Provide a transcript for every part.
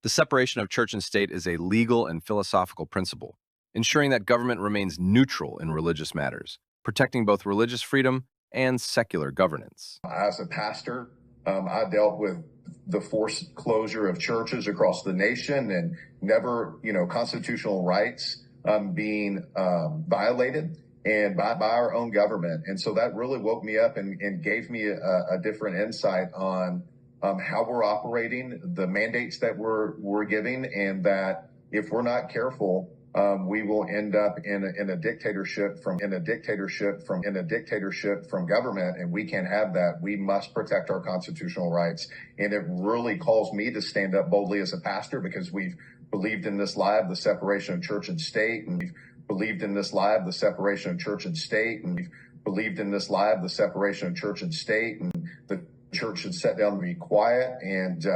The separation of church and state is a legal and philosophical principle, ensuring that government remains neutral in religious matters, protecting both religious freedom and secular governance. As a pastor, I dealt with the forced closure of churches across the nation and never, constitutional rights being violated and by our own government. And so that really woke me up and gave me a different insight on how we're operating, the mandates that we're giving, and that if we're not careful, we will end up in a dictatorship from government, and we can't have that. We must protect our constitutional rights, and it really calls me to stand up boldly as a pastor because we've believed in this lie of the separation of church and state, and we've believed in this lie of the separation of church and state, and we've believed in this lie of the separation of church and state, and the church should sit down and be quiet, and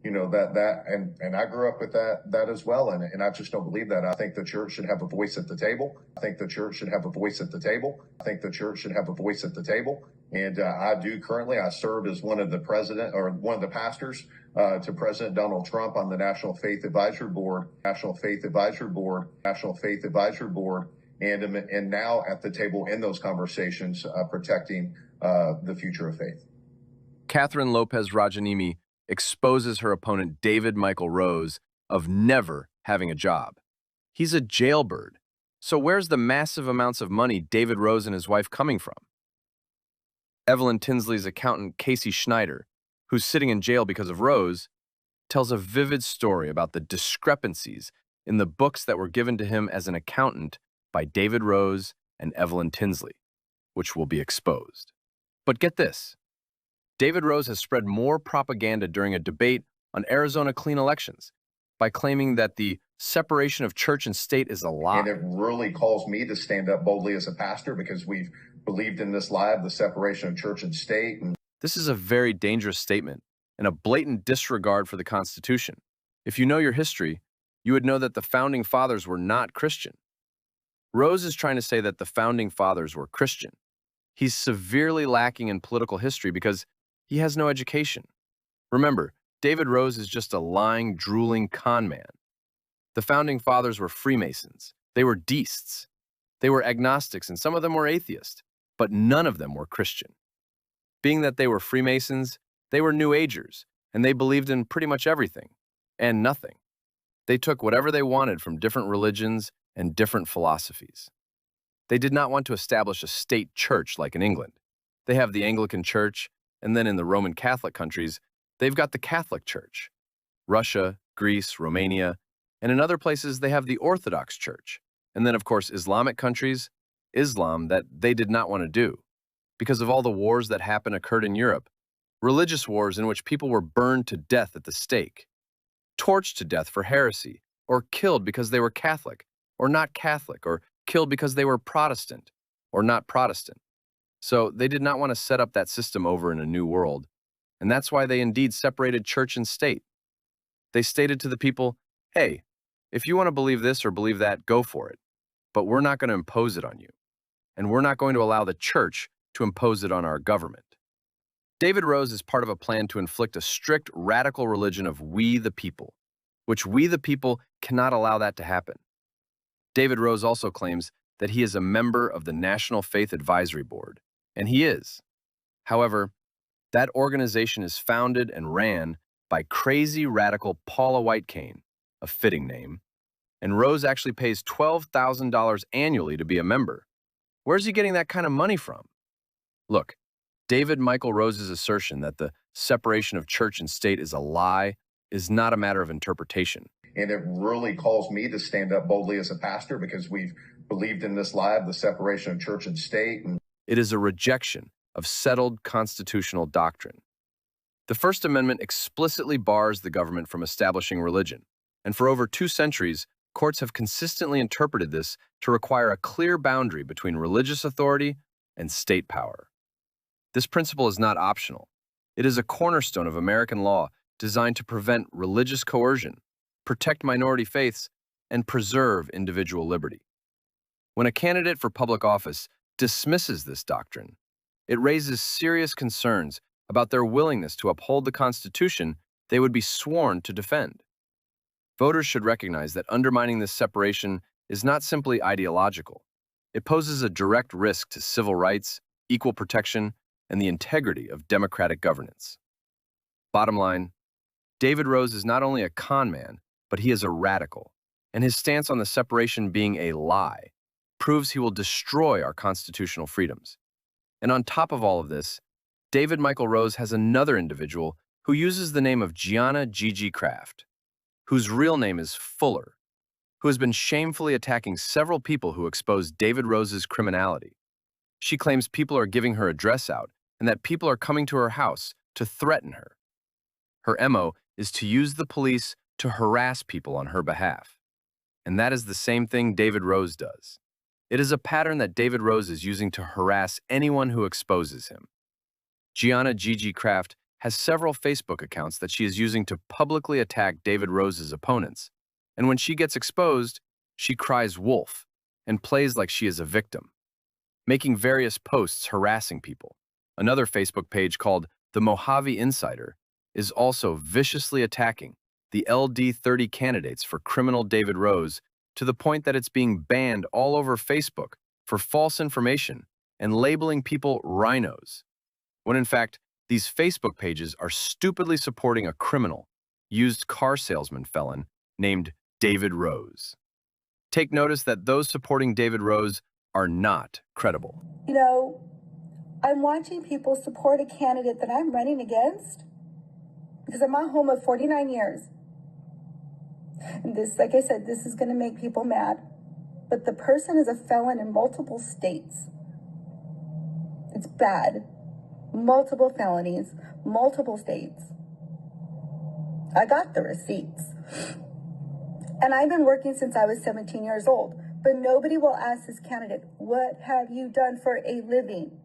and I grew up with that as well, and I just don't believe that. I think the church should have a voice at the table. I think the church should have a voice at the table. I think the church should have a voice at the table, and I do currently. I serve as one of the pastors to President Donald Trump on the National Faith Advisory Board, and now at the table in those conversations, protecting the future of faith. Catherine Lopez-Rajaniemi exposes her opponent David Michael Rose of never having a job. He's a jailbird. So where's the massive amounts of money David Rose and his wife coming from? Evelyn Tinsley's accountant Casey Schneider, who's sitting in jail because of Rose, tells a vivid story about the discrepancies in the books that were given to him as an accountant by David Rose and Evelyn Tinsley, which will be exposed. But get this. David Rose has spread more propaganda during a debate on Arizona clean elections by claiming that the separation of church and state is a lie. And it really calls me to stand up boldly as a pastor because we've believed in this lie of the separation of church and state. And this is a very dangerous statement and a blatant disregard for the Constitution. If you know your history, you would know that the Founding Fathers were not Christian. Rose is trying to say that the Founding Fathers were Christian. He's severely lacking in political history because he has no education. Remember, David Rose is just a lying, drooling con man. The Founding Fathers were Freemasons. They were deists. They were agnostics, and some of them were atheists, but none of them were Christian. Being that they were Freemasons, they were New Agers, and they believed in pretty much everything and nothing. They took whatever they wanted from different religions and different philosophies. They did not want to establish a state church like in England. They have the Anglican Church, and then in the Roman Catholic countries, they've got the Catholic Church. Russia, Greece, Romania, and in other places they have the Orthodox Church. And then, of course, Islamic countries, Islam that they did not want to do. Because of all the wars that occurred in Europe, religious wars in which people were burned to death at the stake, torched to death for heresy, or killed because they were Catholic, or not Catholic, or killed because they were Protestant, or not Protestant. So they did not want to set up that system over in a new world, and that's why they indeed separated church and state. They stated to the people, hey, if you want to believe this or believe that, go for it, but we're not going to impose it on you, and we're not going to allow the church to impose it on our government. David Rose is part of a plan to inflict a strict, radical religion of we the people, which we the people cannot allow that to happen. David Rose also claims that he is a member of the National Faith Advisory Board, and he is. However, that organization is founded and ran by crazy radical Paula White-Cain, a fitting name, and Rose actually pays $12,000 annually to be a member. Where's he getting that kind of money from? Look, David Michael Rose's assertion that the separation of church and state is a lie is not a matter of interpretation. And it really calls me to stand up boldly as a pastor because we've believed in this lie of the separation of church and state. And it is a rejection of settled constitutional doctrine. The First Amendment explicitly bars the government from establishing religion, and for over 2 centuries, courts have consistently interpreted this to require a clear boundary between religious authority and state power. This principle is not optional. It is a cornerstone of American law designed to prevent religious coercion, protect minority faiths, and preserve individual liberty. When a candidate for public office dismisses this doctrine, it raises serious concerns about their willingness to uphold the Constitution they would be sworn to defend. Voters should recognize that undermining this separation is not simply ideological. It poses a direct risk to civil rights, equal protection, and the integrity of democratic governance. Bottom line, David Rose is not only a con man, but he is a radical, and his stance on the separation being a lie proves he will destroy our constitutional freedoms. And on top of all of this, David Michael Rose has another individual who uses the name of Gianna Gigi Kraft, whose real name is Fuller, who has been shamefully attacking several people who exposed David Rose's criminality. She claims people are giving her address out and that people are coming to her house to threaten her. Her MO is to use the police to harass people on her behalf. And that is the same thing David Rose does. It is a pattern that David Rose is using to harass anyone who exposes him. Gianna Gigi Kraft has several Facebook accounts that she is using to publicly attack David Rose's opponents, and when she gets exposed, she cries wolf and plays like she is a victim, making various posts harassing people. Another Facebook page called The Mohave Insider is also viciously attacking the LD30 candidates for criminal David Rose to the point that it's being banned all over Facebook for false information and labeling people rhinos, when in fact, these Facebook pages are stupidly supporting a criminal, used car salesman felon named David Rose. Take notice that those supporting David Rose are not credible. You know, I'm watching people support a candidate that I'm running against because I'm at home of 49 years. And this, like I said, this is going to make people mad. But the person is a felon in multiple states. It's bad. Multiple felonies, multiple states. I got the receipts. And I've been working since I was 17 years old. But nobody will ask this candidate, what have you done for a living?